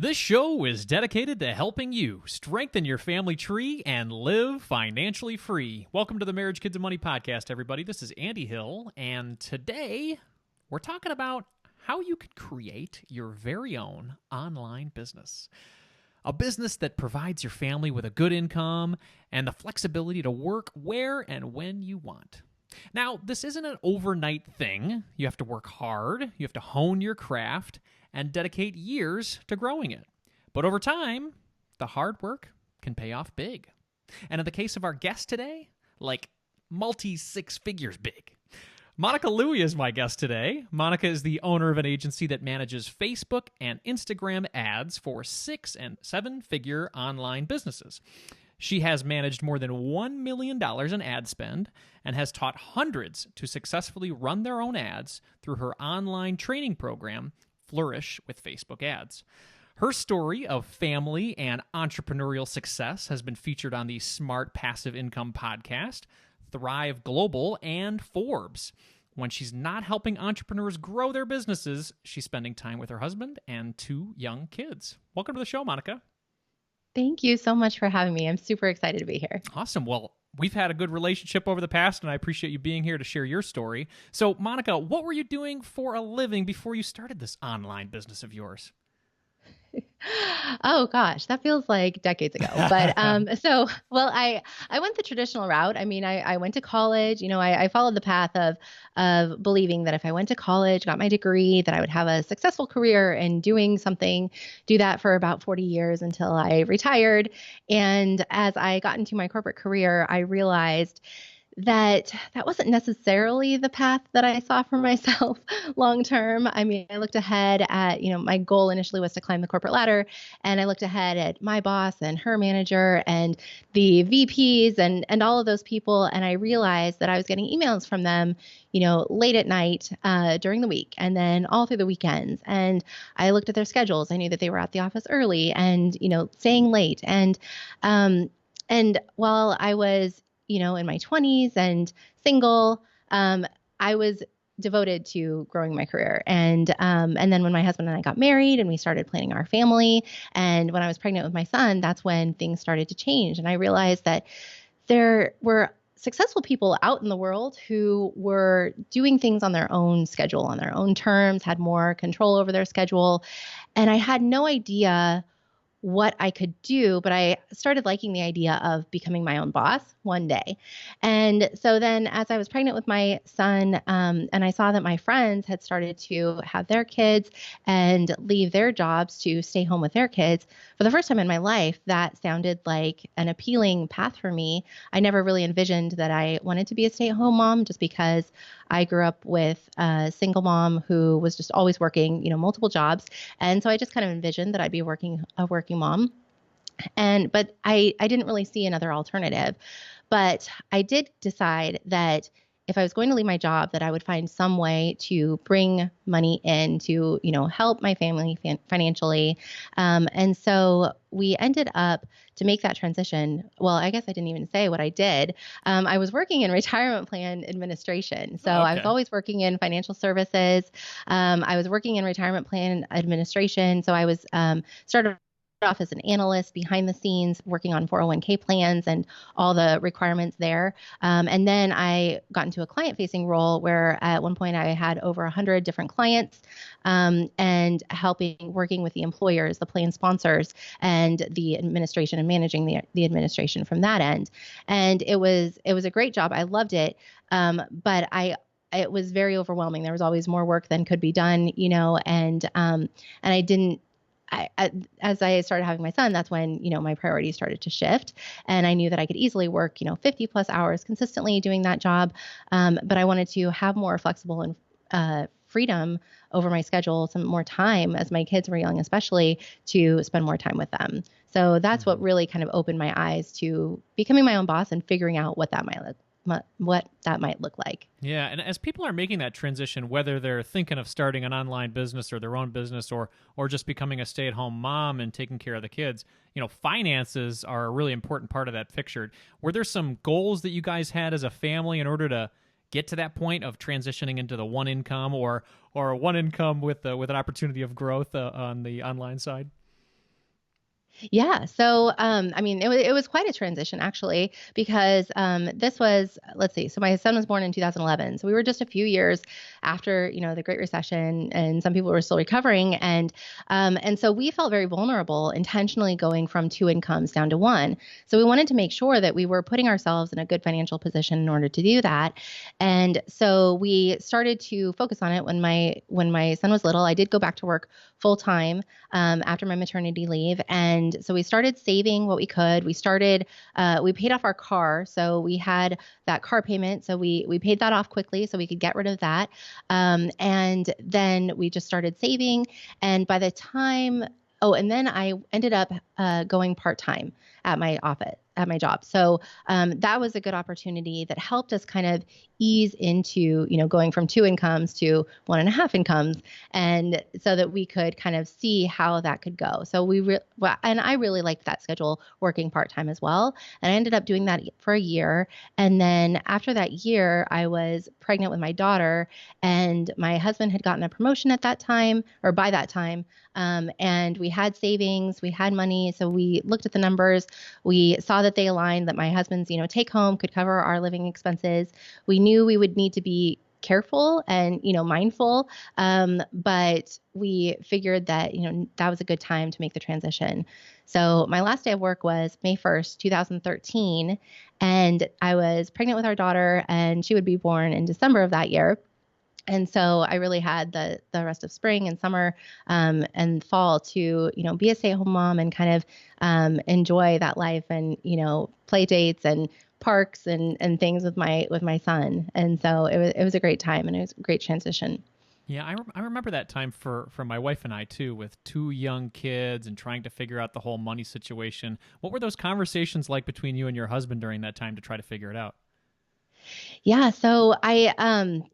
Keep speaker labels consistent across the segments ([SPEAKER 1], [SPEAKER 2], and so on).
[SPEAKER 1] This show is dedicated to helping you strengthen your family tree and live financially free. Welcome to the Marriage, Kids, and Money podcast, everybody. This is Andy Hill, and today we're talking about how you could create your very own online business. A business that provides your family with a good income and the flexibility to work where and when you want. Now, this isn't an overnight thing. You have to work hard, you have to hone your craft, and dedicate years to growing it. But over time, the hard work can pay off big. And in the case of our guest today, like multi-six figures big. Monica Louie is my guest today. Monica is the owner of an agency that manages Facebook and Instagram ads for 6- and 7-figure online businesses. She has managed more than $1 million in ad spend and has taught hundreds to successfully run their own ads through her online training program, Flourish with Facebook Ads. Her story of family and entrepreneurial success has been featured on the Smart Passive Income podcast, Thrive Global, and Forbes. When she's not helping entrepreneurs grow their businesses, she's spending time with her husband and 2 young kids. Welcome to the show, Monica.
[SPEAKER 2] Thank you so much for having me. I'm super excited to be here.
[SPEAKER 1] Awesome. Well, we've had a good relationship over the past, and I appreciate you being here to share your story. So, Monica, what were you doing for a living before you started this online business of yours?
[SPEAKER 2] Oh gosh, that feels like decades ago. But I went the traditional route. I mean, I went to college. I followed the path of believing that if I went to college, got my degree, that I would have a successful career in doing something. Do that for about 40 years until I retired. And as I got into my corporate career, I realized that wasn't necessarily the path that I saw for myself long term. I mean, I looked ahead at, my goal initially was to climb the corporate ladder, and I looked ahead at my boss and her manager and the VPs and all of those people, and I realized that I was getting emails from them, late at night during the week, and then all through the weekends. And I looked at their schedules. I knew that they were at the office early and, staying late. And while I was in my 20s and single, I was devoted to growing my career. And then when my husband and I got married and we started planning our family, and when I was pregnant with my son, that's when things started to change. And I realized that there were successful people out in the world who were doing things on their own schedule, on their own terms, had more control over their schedule. And I had no idea what I could do, but I started liking the idea of becoming my own boss one day. And so then as I was pregnant with my son, and I saw that my friends had started to have their kids and leave their jobs to stay home with their kids, for the first time in my life, that sounded like an appealing path for me. I never really envisioned that I wanted to be a stay-at-home mom, just because I grew up with a single mom who was just always working, multiple jobs. And so I just kind of envisioned that I'd be a working mom. But I didn't really see another alternative. But I did decide that if I was going to leave my job, that I would find some way to bring money in to, help my family financially. And so we ended up, to make that transition. Well, I guess I didn't even say what I did. I was working in retirement plan administration. So I was always working in financial services. I was working in retirement plan administration. So I was started off as an analyst behind the scenes, working on 401k plans and all the requirements there. And then I got into a client-facing role where at one point I had over 100 different clients, and working with the employers, the plan sponsors, and the administration, and managing the administration from that end. And it was a great job. I loved it. But it was very overwhelming. There was always more work than could be done, and I didn't. As I started having my son, that's when, my priorities started to shift. And I knew that I could easily work, 50 plus hours consistently doing that job. But I wanted to have more flexible and freedom over my schedule, some more time as my kids were young, especially, to spend more time with them. So that's what really kind of opened my eyes to becoming my own boss and figuring out what that might look like.
[SPEAKER 1] Yeah, and as people are making that transition, whether they're thinking of starting an online business or their own business, or just becoming a stay-at-home mom and taking care of the kids, finances are a really important part of that picture. Were there some goals that you guys had as a family in order to get to that point of transitioning into the one income, or one income with an opportunity of growth on the online side?
[SPEAKER 2] Yeah. So, I mean, it was quite a transition actually, because this was, let's see, so my son was born in 2011. So we were just a few years after, the Great Recession, and some people were still recovering. And so we felt very vulnerable intentionally going from two incomes down to one. So we wanted to make sure that we were putting ourselves in a good financial position in order to do that. And so we started to focus on it when my son was little. I did go back to work full time after my maternity leave. And so we started saving what we could. We paid off our car. So we had that car payment. So we paid that off quickly so we could get rid of that. And then we just started saving. And by the time, oh, and then I ended up going part time at my office, at my job. So that was a good opportunity that helped us kind of ease into, going from two incomes to one and a half incomes, and so that we could kind of see how that could go. So and I really liked that schedule, working part time as well. And I ended up doing that for a year. And then after that year, I was pregnant with my daughter, and my husband had gotten a promotion at that time, or by that time. And we had savings, we had money. So we looked at the numbers. We saw that they aligned, that my husband's, take home could cover our living expenses. We knew we would need to be careful and, mindful. But we figured that, that was a good time to make the transition. So my last day of work was May 1st, 2013. And I was pregnant with our daughter, and she would be born in December of that year. And so I really had the rest of spring and summer and fall to, be a stay-at-home mom and kind of enjoy that life, and, play dates and parks and things with my son. And so it was a great time, and it was a great transition.
[SPEAKER 1] Yeah, I remember that time for my wife and I too, with two young kids and trying to figure out the whole money situation. What were those conversations like between you and your husband during that time to try to figure it out?
[SPEAKER 2] Yeah, so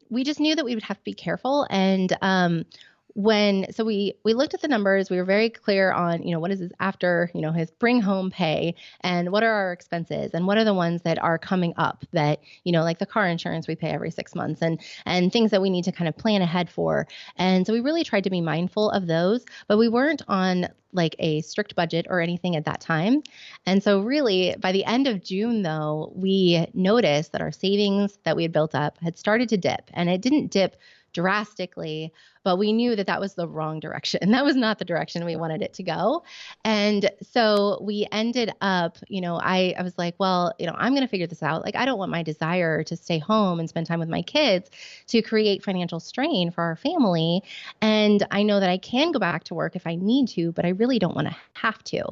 [SPEAKER 2] we just knew that we would have to be careful. And we looked at the numbers. We were very clear on, what is his after, his bring home pay, and what are our expenses, and what are the ones that are coming up that, like the car insurance we pay every 6 months, and things that we need to kind of plan ahead for. And so we really tried to be mindful of those, but we weren't on like a strict budget or anything at that time. And so really by the end of June though, we noticed that our savings that we had built up had started to dip, and it didn't dip drastically, but we knew that that was the wrong direction. That was not the direction we wanted it to go. And so we ended up, I was like, well, I'm going to figure this out. Like, I don't want my desire to stay home and spend time with my kids to create financial strain for our family. And I know that I can go back to work if I need to, but I really don't want to have to.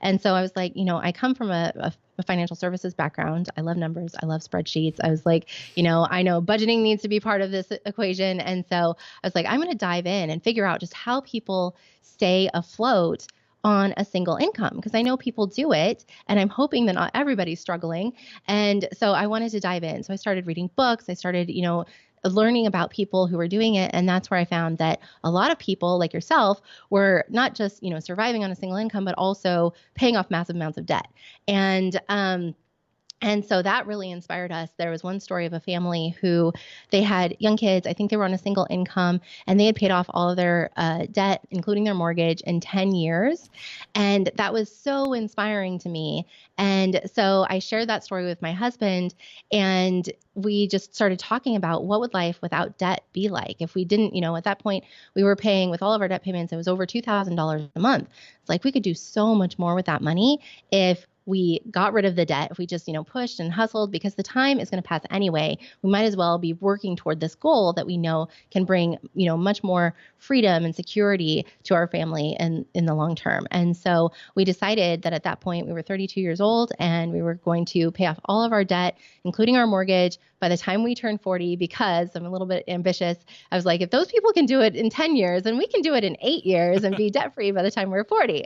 [SPEAKER 2] And so I was like, I come from a financial services background. I love numbers. I love spreadsheets. I was like, I know budgeting needs to be part of this equation. And so I was like, I'm going to dive in and figure out just how people stay afloat on a single income, because I know people do it, and I'm hoping that not everybody's struggling. And so I wanted to dive in. So I started reading books. I started, learning about people who were doing it. And that's where I found that a lot of people like yourself were not just, surviving on a single income, but also paying off massive amounts of debt. And so that really inspired us. There was one story of a family who they had young kids. I think they were on a single income, and they had paid off all of their debt, including their mortgage, in 10 years. And that was so inspiring to me. And so I shared that story with my husband, and we just started talking about what would life without debt be like if we didn't, at that point we were paying, with all of our debt payments, it was over $2,000 a month. It's like we could do so much more with that money if we got rid of the debt, if we just, pushed and hustled, because the time is going to pass anyway. We might as well be working toward this goal that we know can bring, much more freedom and security to our family in the long term. And so we decided that at that point we were 32 years old, and we were going to pay off all of our debt, including our mortgage, by the time we turned 40, because I'm a little bit ambitious. I was like, if those people can do it in 10 years, then we can do it in 8 years and be debt free by the time we're 40.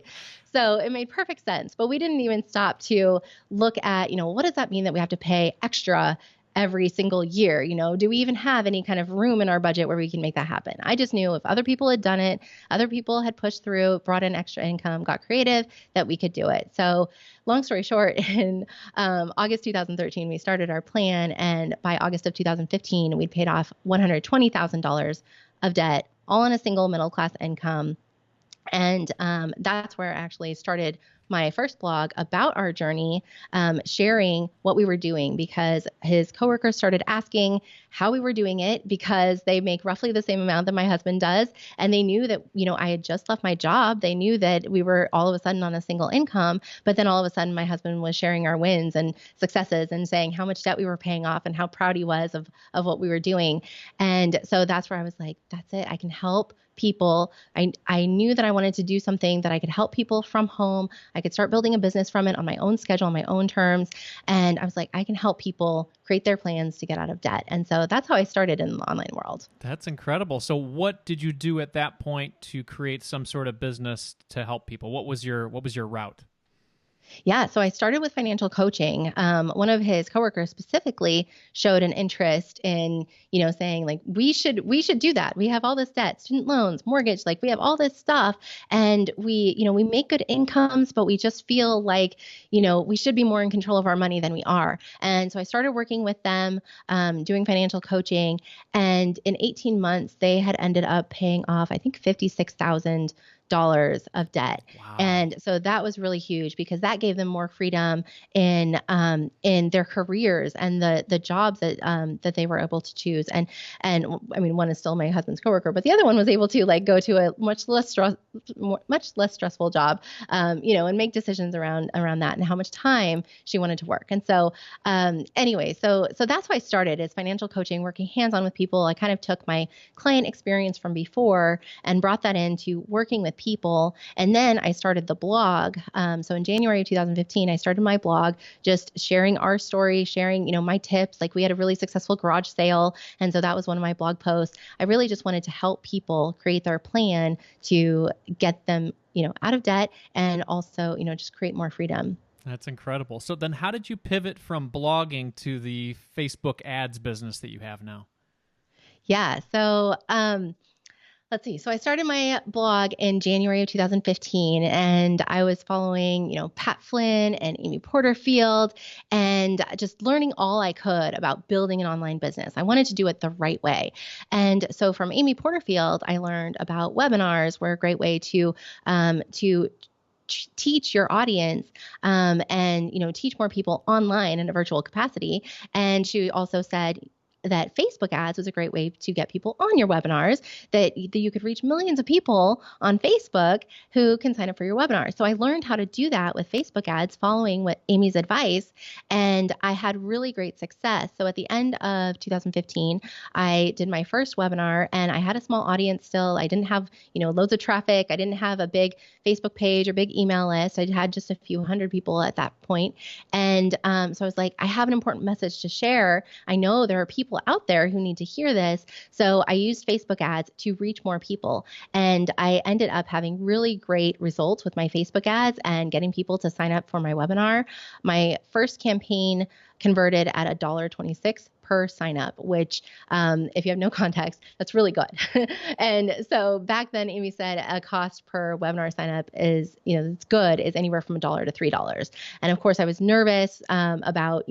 [SPEAKER 2] So it made perfect sense. But we didn't even stop to look at, what does that mean that we have to pay extra every single year? Do we even have any kind of room in our budget where we can make that happen? I just knew if other people had done it, other people had pushed through, brought in extra income, got creative, that we could do it. So long story short, in August 2013, we started our plan. And by August of 2015, we'd paid off $120,000 of debt, all on a single middle class income. And that's where I actually started my first blog about our journey, sharing what we were doing, because his coworkers started asking how we were doing it, because they make roughly the same amount that my husband does. And they knew that, I had just left my job. They knew that we were all of a sudden on a single income, but then all of a sudden my husband was sharing our wins and successes and saying how much debt we were paying off and how proud he was of what we were doing. And so that's where I was like, that's it. I can help people. I knew that I wanted to do something that I could help people from home. I could start building a business from it on my own schedule, on my own terms. And I was like, I can help people create their plans to get out of debt. And so that's how I started in the online world.
[SPEAKER 1] That's incredible. So what did you do at that point to create some sort of business to help people? What was your route?
[SPEAKER 2] Yeah, so I started with financial coaching. One of his coworkers specifically showed an interest in, saying like, we should do that. We have all this debt, student loans, mortgage, like we have all this stuff, and we make good incomes, but we just feel like, we should be more in control of our money than we are. And so I started working with them, doing financial coaching, and in 18 months, they had ended up paying off, I think, $56,000 of debt.
[SPEAKER 1] Wow.
[SPEAKER 2] And so that was really huge, because that gave them more freedom in their careers and the jobs that they were able to choose. And I mean, one is still my husband's coworker, but the other one was able to like go to a much less stressful job, and make decisions around that and how much time she wanted to work. And so anyway, so that's why I started is financial coaching, working hands-on with people. I kind of took my client experience from before and brought that into working with people. And then I started the blog. So in January of 2015, I started my blog, just sharing our story, sharing, my tips. Like we had a really successful garage sale. And so that was one of my blog posts. I really just wanted to help people create their plan to get them, out of debt, and also, just create more freedom.
[SPEAKER 1] That's incredible. So then how did you pivot from blogging to the Facebook ads business that you have now?
[SPEAKER 2] Yeah. So, let's see. So I started my blog in January of 2015, and I was following, Pat Flynn and Amy Porterfield, and just learning all I could about building an online business. I wanted to do it the right way. And so from Amy Porterfield, I learned about webinars were a great way to teach your audience and teach more people online in a virtual capacity. And she also said that Facebook ads was a great way to get people on your webinars, that you could reach millions of people on Facebook who can sign up for your webinar. So I learned how to do that with Facebook ads following what Amy's advice, and I had really great success. So at the end of 2015, I did my first webinar, and I had a small audience still. I didn't have, loads of traffic. I didn't have a big Facebook page or big email list. I had just a few hundred people at that point. And so I was like, I have an important message to share. I know there are people out there who need to hear this. So I used Facebook ads to reach more people. And I ended up having really great results with my Facebook ads and getting people to sign up for my webinar. My first campaign converted at $1.26 per sign up, which if you have no context, that's really good. And so back then, Amy said a cost per webinar sign up is, it's good, is anywhere from $1 to $3. And of course, I was nervous about,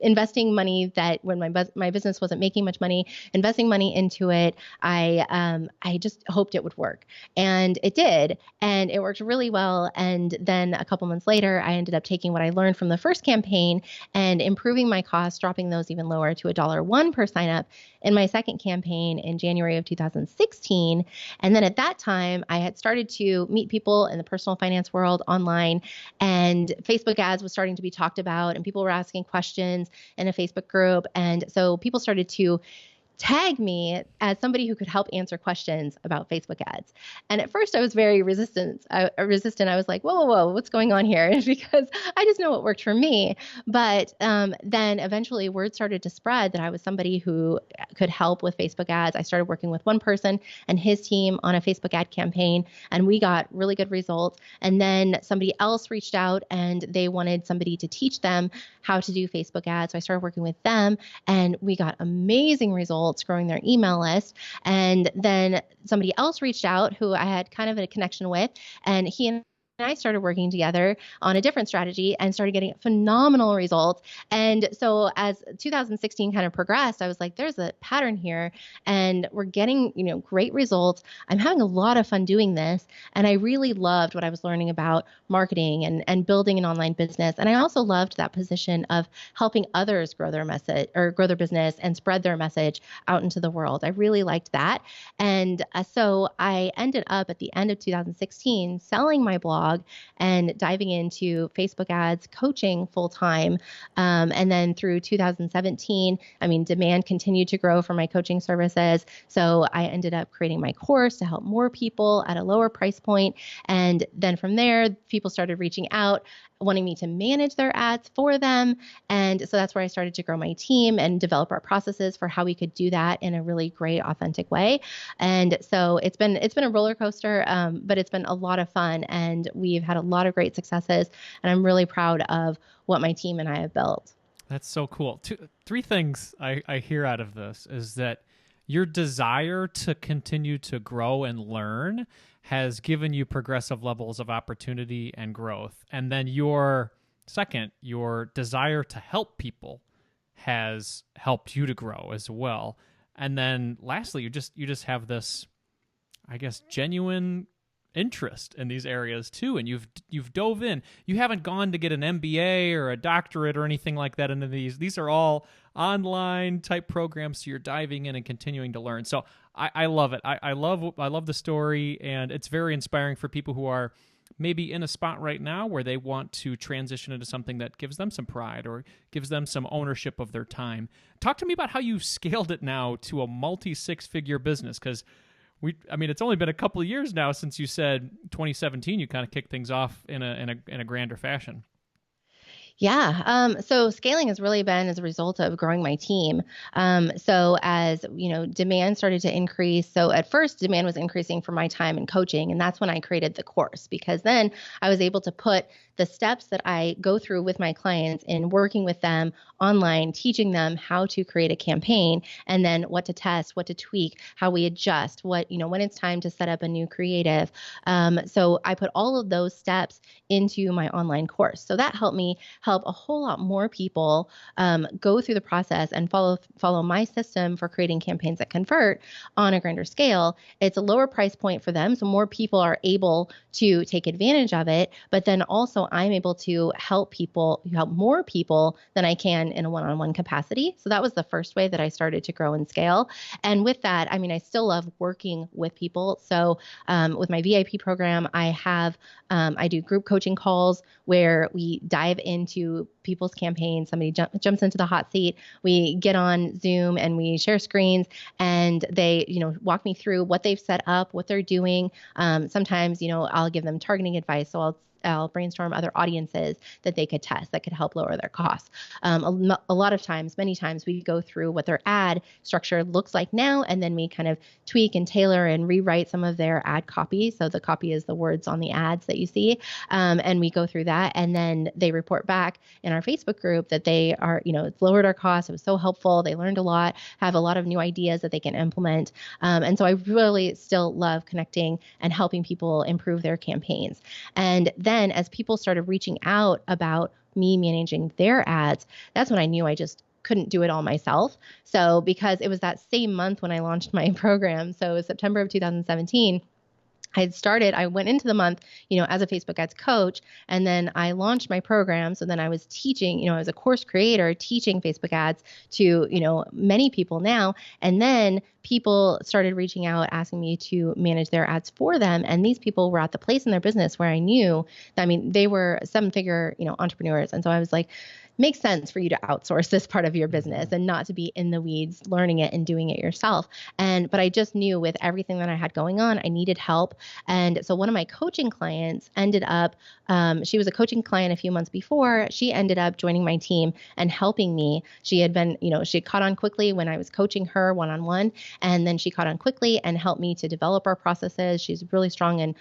[SPEAKER 2] investing money that when my business wasn't making much money, investing money into it, I just hoped it would work. And it did. And it worked really well. And then a couple months later, I ended up taking what I learned from the first campaign and improving my costs, dropping those even lower to $1.01 per sign up in my second campaign in January of 2016. And then at that time, I had started to meet people in the personal finance world online, and Facebook ads was starting to be talked about, and people were asking questions in a Facebook group. And so people started to tag me as somebody who could help answer questions about Facebook ads. And at first I was very resistant. I was like, whoa, what's going on here? Because I just know what worked for me. But then eventually word started to spread that I was somebody who could help with Facebook ads. I started working with one person and his team on a Facebook ad campaign, and we got really good results. And then somebody else reached out and they wanted somebody to teach them how to do Facebook ads. So I started working with them, and we got amazing results growing their email list. And then somebody else reached out who I had kind of a connection with, and he and I started working together on a different strategy and started getting phenomenal results. And so as 2016 kind of progressed, I was like, there's a pattern here and we're getting, great results. I'm having a lot of fun doing this. And I really loved what I was learning about marketing and building an online business. And I also loved that position of helping others grow their message or grow their business and spread their message out into the world. I really liked that. And so I ended up at the end of 2016 selling my blog and diving into Facebook ads, coaching full time. And then through 2017, demand continued to grow for my coaching services. So I ended up creating my course to help more people at a lower price point. And then from there, people started reaching out, wanting me to manage their ads for them. And so that's where I started to grow my team and develop our processes for how we could do that in a really great, authentic way. And so it's been a roller coaster, but it's been a lot of fun, and we've had a lot of great successes. And I'm really proud of what my team and I have built.
[SPEAKER 1] That's so cool. Three things I hear out of this is that your desire to continue to grow and learn has given you progressive levels of opportunity and growth. And then your desire to help people has helped you to grow as well. And then lastly, you just have this, I guess, genuine interest in these areas too, and you've dove in. You haven't gone to get an MBA or a doctorate or anything like that into these. These are all online type programs, so you're diving in and continuing to learn. So I love it. I love the story, and it's very inspiring for people who are maybe in a spot right now where they want to transition into something that gives them some pride or gives them some ownership of their time. Talk to me about how you've scaled it now to a multi-six-figure business, because it's only been a couple of years now since you said 2017 you kind of kicked things off in a grander fashion.
[SPEAKER 2] Yeah. So scaling has really been as a result of growing my team. So as, demand started to increase. So at first demand was increasing for my time in coaching. And that's when I created the course, because then I was able to put the steps that I go through with my clients in working with them online, teaching them how to create a campaign, and then what to test, what to tweak, how we adjust, when it's time to set up a new creative. So I put all of those steps into my online course. So that helped me help a whole lot more people go through the process and follow my system for creating campaigns that convert on a grander scale. It's a lower price point for them, so more people are able to take advantage of it. But then also I'm able to help more people than I can in a one-on-one capacity. So that was the first way that I started to grow and scale. And with that, I still love working with people. So with my VIP program, I do group coaching calls where we dive into people's campaigns. Somebody jumps into the hot seat. We get on Zoom and we share screens, and they, walk me through what they've set up, what they're doing. Sometimes, I'll give them targeting advice. So I'll brainstorm other audiences that they could test that could help lower their costs. Many times we go through what their ad structure looks like now, and then we kind of tweak and tailor and rewrite some of their ad copy. So the copy is the words on the ads that you see. And we go through that, and then they report back in our Facebook group that they are, it's lowered our costs. It was so helpful. They learned a lot, have a lot of new ideas that they can implement. And so I really still love connecting and helping people improve their campaigns. And then as people started reaching out about me managing their ads, that's when I knew I just couldn't do it all myself. So because it was that same month when I launched my program, so it was September of 2017, I went into the month, as a Facebook ads coach, and then I launched my program. So then I was teaching, I was a course creator teaching Facebook ads to, many people now. And then people started reaching out, asking me to manage their ads for them. And these people were at the place in their business where I knew that, they were seven-figure, entrepreneurs. And so I was like, makes sense for you to outsource this part of your business and not to be in the weeds learning it and doing it yourself. But I just knew with everything that I had going on, I needed help. And so one of my coaching clients ended up, she was a coaching client a few months before. She ended up joining my team and helping me. She had been, she caught on quickly when I was coaching her one-on-one. And then she caught on quickly and helped me to develop our processes. She's really strong in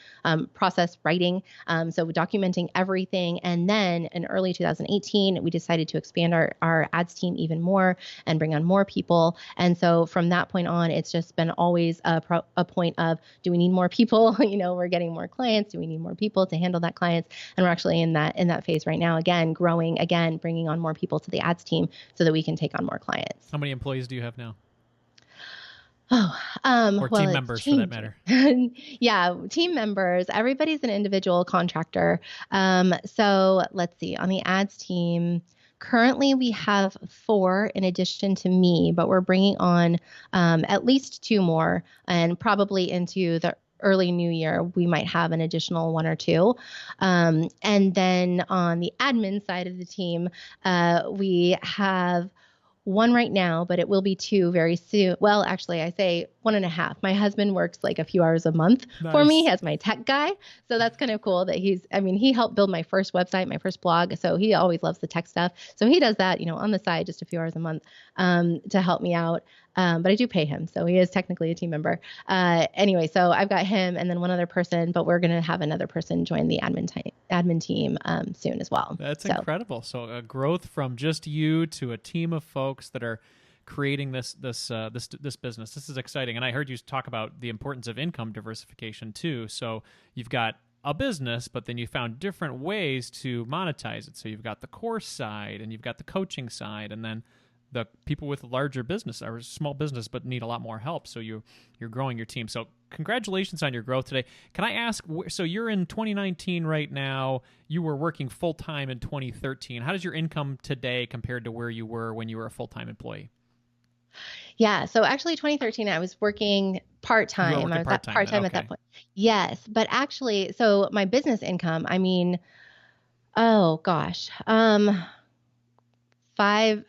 [SPEAKER 2] process writing. So documenting everything. And then in early 2018, we decided decided to expand our ads team even more and bring on more people. And so from that point on, it's just been always a point of, do we need more people? We're getting more clients. Do we need more people to handle that clients? And we're actually in that phase right now, again, growing, again, bringing on more people to the ads team so that we can take on more clients.
[SPEAKER 1] How many employees do you have now?
[SPEAKER 2] Oh,
[SPEAKER 1] or
[SPEAKER 2] well,
[SPEAKER 1] team members for that matter.
[SPEAKER 2] Yeah, team members. Everybody's an individual contractor. So let's see. On the ads team, currently we have 4 in addition to me, but we're bringing on at least 2 more, and probably into the early new year, we might have an additional 1 or 2. And then on the admin side of the team, we have 1 right now, but it will be 2 very soon. Well, actually, I say 1.5. My husband works like a few hours a month for me as my tech guy. So that's kind of cool that he helped build my first website, my first blog. So he always loves the tech stuff. So he does that, on the side, just a few hours a month to help me out. But I do pay him. So he is technically a team member. Anyway, so I've got him and then 1 other person, but we're going to have another person join the admin team soon as well.
[SPEAKER 1] That's incredible. So a growth from just you to a team of folks that are creating this business. This is exciting. And I heard you talk about the importance of income diversification too. So you've got a business, but then you found different ways to monetize it. So you've got the course side and you've got the coaching side, and then the people with larger business or small business but need a lot more help. So you're growing your team. So congratulations on your growth today. Can I ask, so you're in 2019 right now. You were working full-time in 2013. How does your income today compared to where you were when you were a full-time employee?
[SPEAKER 2] Yeah. So actually 2013, I was working part-time. I was part-time at that point. Yes. But actually, so my business income, oh gosh, 5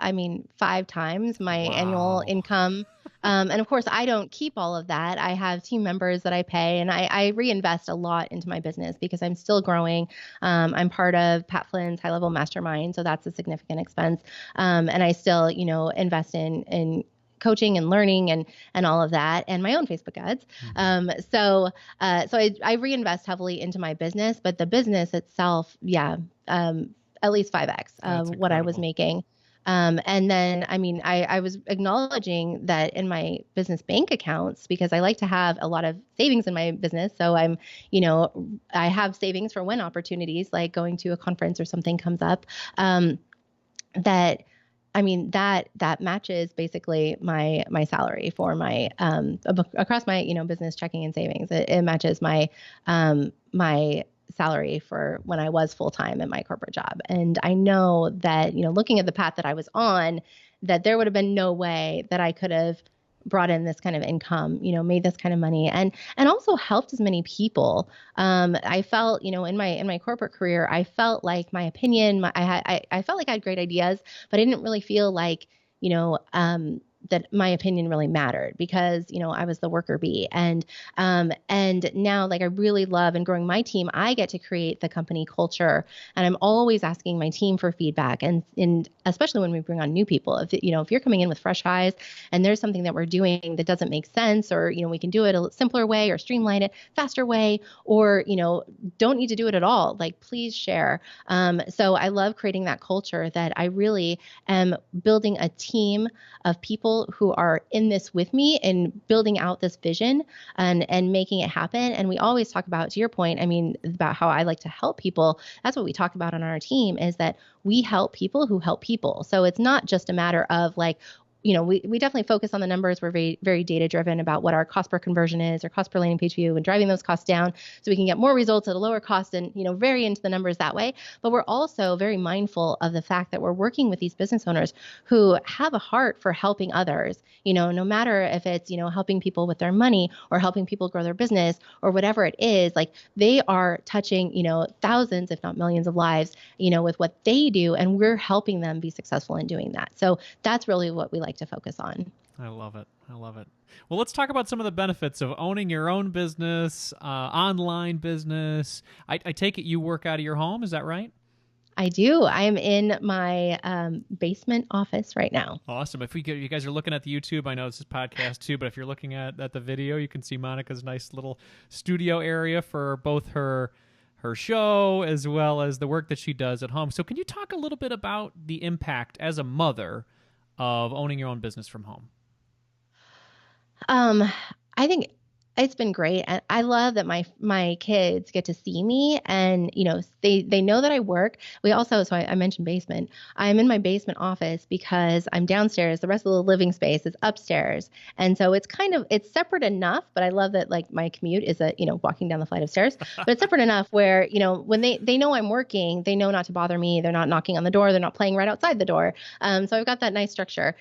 [SPEAKER 2] times my annual income. And of course, I don't keep all of that. I have team members that I pay, and I reinvest a lot into my business because I'm still growing. I'm part of Pat Flynn's High Level Mastermind, so that's a significant expense. And I still, invest in coaching and learning and all of that, and my own Facebook ads. So I reinvest heavily into my business, but the business itself, at least 5x of what I was making. And then, I was acknowledging that in my business bank accounts, because I like to have a lot of savings in my business. So I have savings for when opportunities like going to a conference or something comes up, that matches basically my salary for my, across my, business checking and savings. It matches my salary for when I was full-time in my corporate job. And I know that, looking at the path that I was on, that there would have been no way that I could have brought in this kind of income, made this kind of money and also helped as many people. I felt, in my corporate career, I felt like my opinion, I felt like I had great ideas, but I didn't really feel like, that my opinion really mattered because, I was the worker bee. And now, like, I really love and growing my team, I get to create the company culture, and I'm always asking my team for feedback. And especially when we bring on new people, if you're coming in with fresh eyes and there's something that we're doing that doesn't make sense, or, we can do it a simpler way or streamline it faster way, or, don't need to do it at all, like, please share. So I love creating that culture that I really am building a team of people who are in this with me and building out this vision and making it happen. And we always talk about, to your point, about how I like to help people. That's what we talk about on our team, is that we help people who help people. So it's not just a matter of like, we definitely focus on the numbers. We're very, very data driven about what our cost per conversion is or cost per landing page view and driving those costs down so we can get more results at a lower cost and, vary into the numbers that way. But we're also very mindful of the fact that we're working with these business owners who have a heart for helping others, no matter if it's, helping people with their money or helping people grow their business or whatever it is, like they are touching, thousands, if not millions of lives, with what they do. And we're helping them be successful in doing that. So that's really what we like to focus on.
[SPEAKER 1] I love it. Well, let's talk about some of the benefits of owning your own business, online business. I take it you work out of your home. Is that right?
[SPEAKER 2] I do. I'm in my basement office right now.
[SPEAKER 1] Awesome. If you guys are looking at the YouTube, I know this is podcast too, but if you're looking at the video, you can see Monica's nice little studio area for both her her show as well as the work that she does at home. So can you talk a little bit about the impact as a mother of owning your own business from home?
[SPEAKER 2] Um, I think it's been great. And I love that my kids get to see me and, they know that I work. We also, so I mentioned basement. I'm in my basement office because I'm downstairs. The rest of the living space is upstairs. And so it's separate enough, but I love that like my commute is walking down the flight of stairs, but it's separate enough where, when they know I'm working, they know not to bother me. They're not knocking on the door. They're not playing right outside the door. So I've got that nice structure.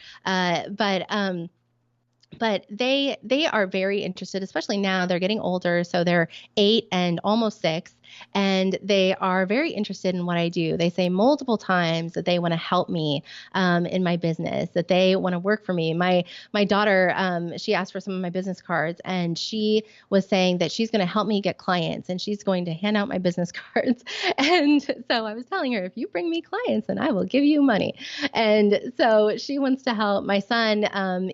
[SPEAKER 2] But they are very interested, especially now they're getting older. So they're 8 and almost 6, and they are very interested in what I do. They say multiple times that they want to help me in my business, that they want to work for me. My daughter, she asked for some of my business cards, and she was saying that she's going to help me get clients, and she's going to hand out my business cards. And so I was telling her, if you bring me clients, then I will give you money. And so she wants to help. My son,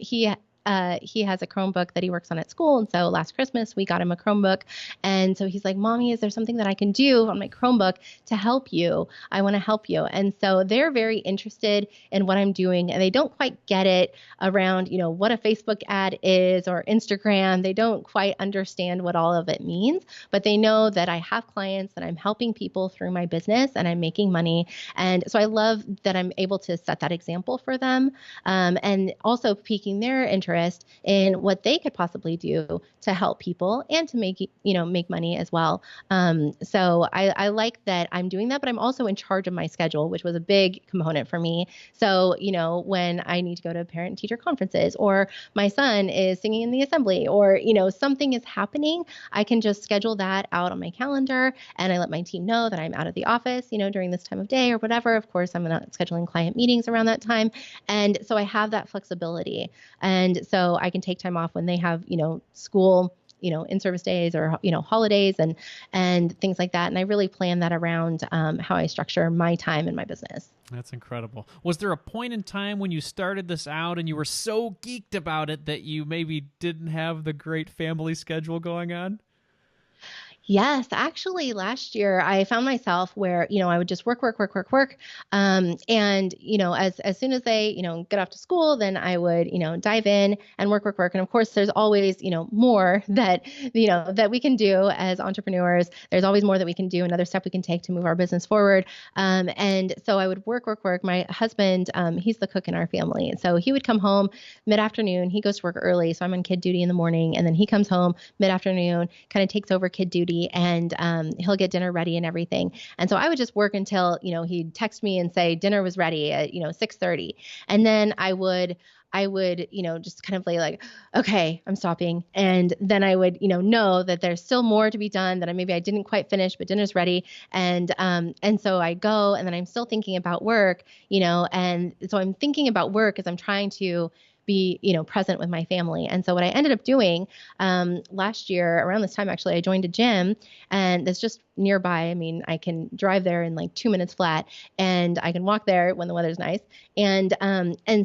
[SPEAKER 2] he has a Chromebook that he works on at school. And so last Christmas, we got him a Chromebook. And so he's like, Mommy, is there something that I can do on my Chromebook to help you? I want to help you. And so they're very interested in what I'm doing. And they don't quite get it around, what a Facebook ad is or Instagram. They don't quite understand what all of it means, but they know that I have clients, that I'm helping people through my business, and I'm making money. And so I love that I'm able to set that example for them, and also piquing their interest in what they could possibly do to help people and to make money as well. So I like that I'm doing that, but I'm also in charge of my schedule, which was a big component for me. So, when I need to go to parent teacher conferences, or my son is singing in the assembly, or, something is happening, I can just schedule that out on my calendar, and I let my team know that I'm out of the office, during this time of day or whatever. Of course, I'm not scheduling client meetings around that time. And so I have that flexibility. And so I can take time off when they have, school, in-service days, or, holidays and things like that. And I really plan that around how I structure my time in my business.
[SPEAKER 1] That's incredible. Was there a point in time when you started this out and you were so geeked about it that you maybe didn't have the great family schedule going on?
[SPEAKER 2] Yes, actually, last year I found myself where, I would just work, work, work, work, work. And, as soon as they, get off to school, then I would, dive in and work, work, work. And of course, there's always, more that we can do as entrepreneurs. There's always more that we can do, another step we can take to move our business forward. And so I would work, work, work. My husband, he's the cook in our family. And so he would come home mid-afternoon. He goes to work early, so I'm on kid duty in the morning. And then he comes home mid-afternoon, kind of takes over kid duty, and he'll get dinner ready and everything. And so I would just work until, he'd text me and say dinner was ready at, 6:30. And then I would, just kind of like, okay, I'm stopping. And then I would, know that there's still more to be done, that maybe I didn't quite finish, but dinner's ready. And so I go, and then I'm still thinking about work, and so I'm thinking about work as I'm trying to be, present with my family. And so what I ended up doing last year around this time, actually, I joined a gym, and that's just nearby. I mean, I can drive there in like 2 minutes flat, and I can walk there when the weather's nice. And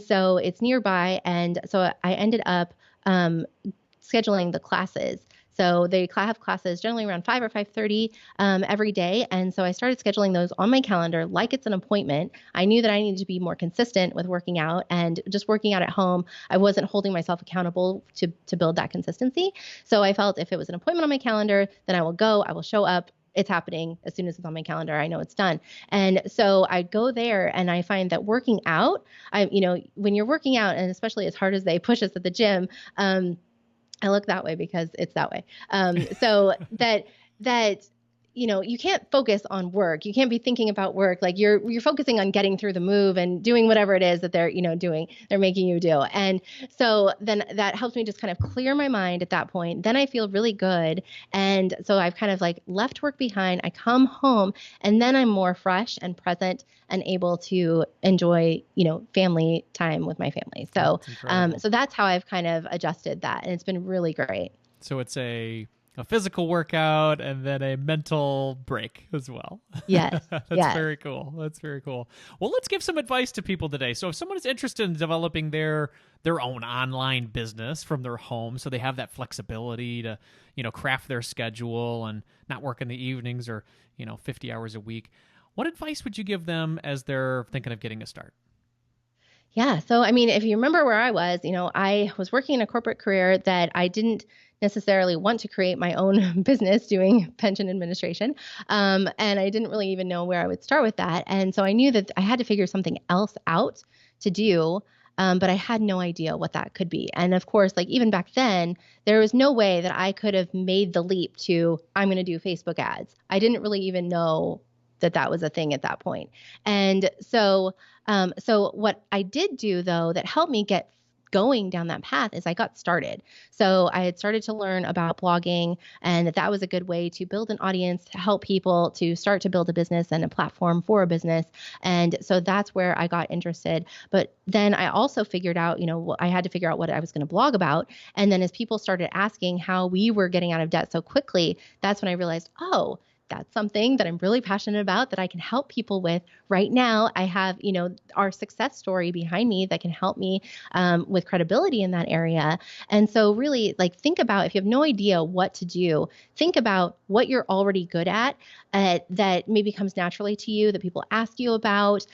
[SPEAKER 2] so it's nearby. And so I ended up scheduling the classes. So they have classes generally around 5 or 5:30 every day. And so I started scheduling those on my calendar like it's an appointment. I knew that I needed to be more consistent with working out, and just working out at home, I wasn't holding myself accountable to build that consistency. So I felt if it was an appointment on my calendar, then I will go, I will show up. It's happening as soon as it's on my calendar. I know it's done. And so I go there, and I find that working out, when you're working out, and especially as hard as they push us at the gym, I look that way because it's that way. So that you can't focus on work. You can't be thinking about work. Like you're focusing on getting through the move and doing whatever it is that they're, doing, they're making you do. And so then that helps me just kind of clear my mind at that point. Then I feel really good. And so I've kind of like left work behind. I come home, and then I'm more fresh and present and able to enjoy, family time with my family. So, so that's how I've kind of adjusted that. And it's been really great.
[SPEAKER 1] So it's a a physical workout and then a mental break as well.
[SPEAKER 2] Yes.
[SPEAKER 1] That's
[SPEAKER 2] Yes.
[SPEAKER 1] very cool. That's very cool. Well, let's give some advice to people today. So if someone is interested in developing their own online business from their home, so they have that flexibility to, craft their schedule and not work in the evenings or, 50 hours a week, what advice would you give them as they're thinking of getting a start?
[SPEAKER 2] Yeah. So, I mean, if you remember where I was working in a corporate career that I didn't necessarily want to create my own business doing pension administration. And I didn't really even know where I would start with that. And so I knew that I had to figure something else out to do. But I had no idea what that could be. And of course, like even back then, there was no way that I could have made the leap to, I'm going to do Facebook ads. I didn't really even know that that was a thing at that point. And so what I did do though that helped me get going down that path is I got started. So I had started to learn about blogging and that was a good way to build an audience, to help people to start to build a business and a platform for a business. And so that's where I got interested. But then I also figured out, I had to figure out what I was going to blog about. And then as people started asking how we were getting out of debt so quickly, that's when I realized, oh, that's something that I'm really passionate about that I can help people with right now. I have, our success story behind me that can help me with credibility in that area. And so really think about, if you have no idea what to do, think about what you're already good at that maybe comes naturally to you that people ask you about.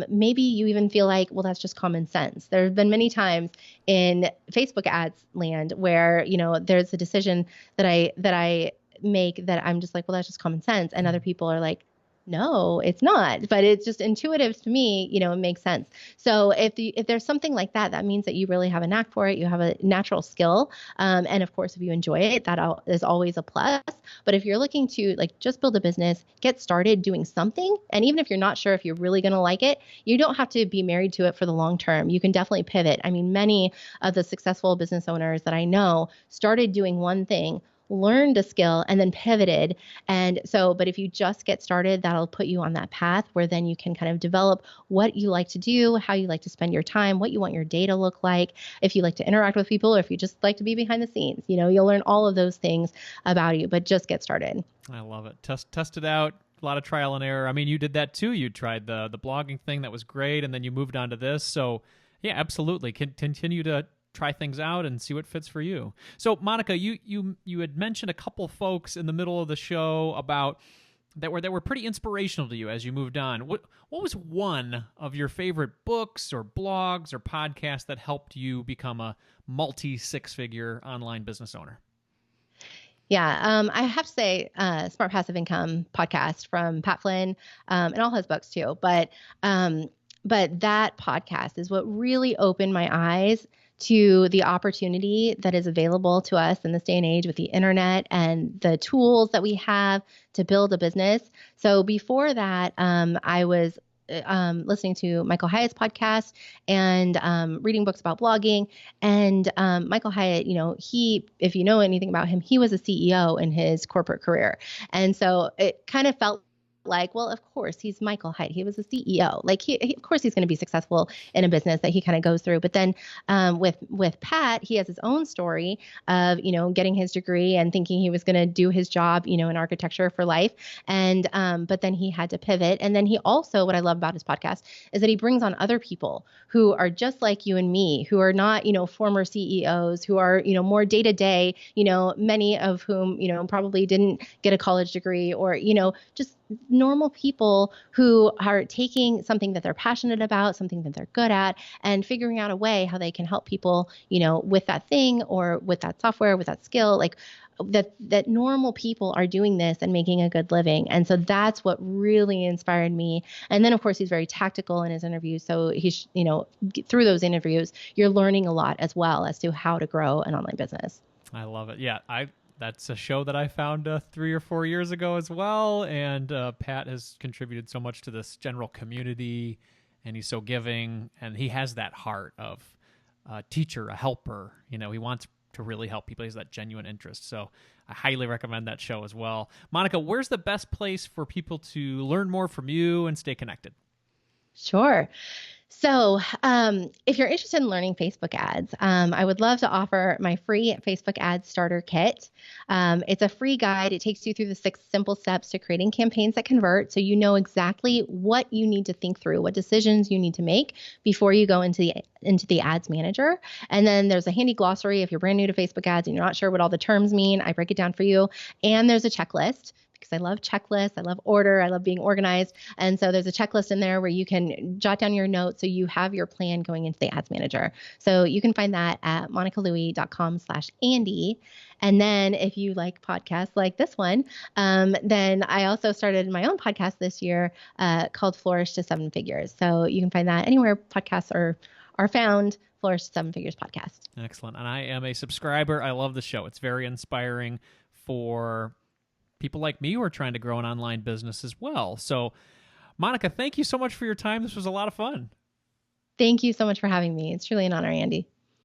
[SPEAKER 2] Maybe you even feel like, well, that's just common sense. There have been many times in Facebook ads land where, there's a decision that I make that I'm just like, well, that's just common sense. And other people are like, no, it's not, but it's just intuitive to me, it makes sense. So if there's something like that, that means that you really have a knack for it. You have a natural skill. And of course, if you enjoy it, that is always a plus. But if you're looking to just build a business, get started doing something. And even if you're not sure if you're really going to like it, you don't have to be married to it for the long term. You can definitely pivot. I mean, many of the successful business owners that I know started doing one thing, learned a skill and then pivoted. And so, but if you just get started, that'll put you on that path where then you can kind of develop what you like to do, how you like to spend your time, what you want your day to look like, if you like to interact with people, or if you just like to be behind the scenes. You'll learn all of those things about you, but just get started.
[SPEAKER 1] I love it. Test it out. A lot of trial and error. I mean, you did that too. You tried the blogging thing. That was great. And then you moved on to this. So yeah, absolutely. Continue to try things out and see what fits for you. So Monica, you had mentioned a couple folks in the middle of the show about that were pretty inspirational to you as you moved on. What was one of your favorite books or blogs or podcasts that helped you become a multi-six-figure online business owner?
[SPEAKER 2] Yeah, I have to say, Smart Passive Income podcast from Pat Flynn, and all his books too. But that podcast is what really opened my eyes to the opportunity that is available to us in this day and age with the internet and the tools that we have to build a business. So before that, I was listening to Michael Hyatt's podcast and reading books about blogging. And Michael Hyatt, if you know anything about him, he was a CEO in his corporate career. And so it kind of felt like, well, of course, he's Michael Hyatt. He was a CEO. Of course, he's going to be successful in a business that he kind of goes through. But then with Pat, he has his own story of, getting his degree and thinking he was going to do his job, in architecture for life. And but then he had to pivot. And then he also, what I love about his podcast is that he brings on other people who are just like you and me, who are not, former CEOs, who are, more day to day, many of whom, probably didn't get a college degree or, just normal people who are taking something that they're passionate about, something that they're good at, and figuring out a way how they can help people, with that thing or with that software, with that skill, that normal people are doing this and making a good living. And so that's what really inspired me. And then of course, he's very tactical in his interviews. So he's, through those interviews, you're learning a lot as well as to how to grow an online business.
[SPEAKER 1] I love it. Yeah. That's a show that I found 3 or 4 years ago as well. And Pat has contributed so much to this general community, and he's so giving, and he has that heart of a teacher, a helper. He wants to really help people. He has that genuine interest. So I highly recommend that show as well. Monica, where's the best place for people to learn more from you and stay connected?
[SPEAKER 2] Sure. So, if you're interested in learning Facebook ads, I would love to offer my free Facebook ad starter kit. It's a free guide. It takes you through the 6 simple steps to creating campaigns that convert. So you know exactly what you need to think through, what decisions you need to make before you go into the ads manager. And then there's a handy glossary if you're brand new to Facebook ads and you're not sure what all the terms mean. I break it down for you. And there's a checklist, because I love checklists. I love order. I love being organized. And so there's a checklist in there where you can jot down your notes so you have your plan going into the ads manager. So you can find that at monicalouie.com/Andy. And then if you like podcasts like this one, then I also started my own podcast this year called Flourish to Seven Figures. So you can find that anywhere podcasts are found. Flourish to Seven Figures podcast.
[SPEAKER 1] Excellent. And I am a subscriber. I love the show. It's very inspiring for people like me who are trying to grow an online business as well. So, Monica, thank you so much for your time. This was a lot of fun.
[SPEAKER 2] Thank you so much for having me. It's truly an honor, Andy.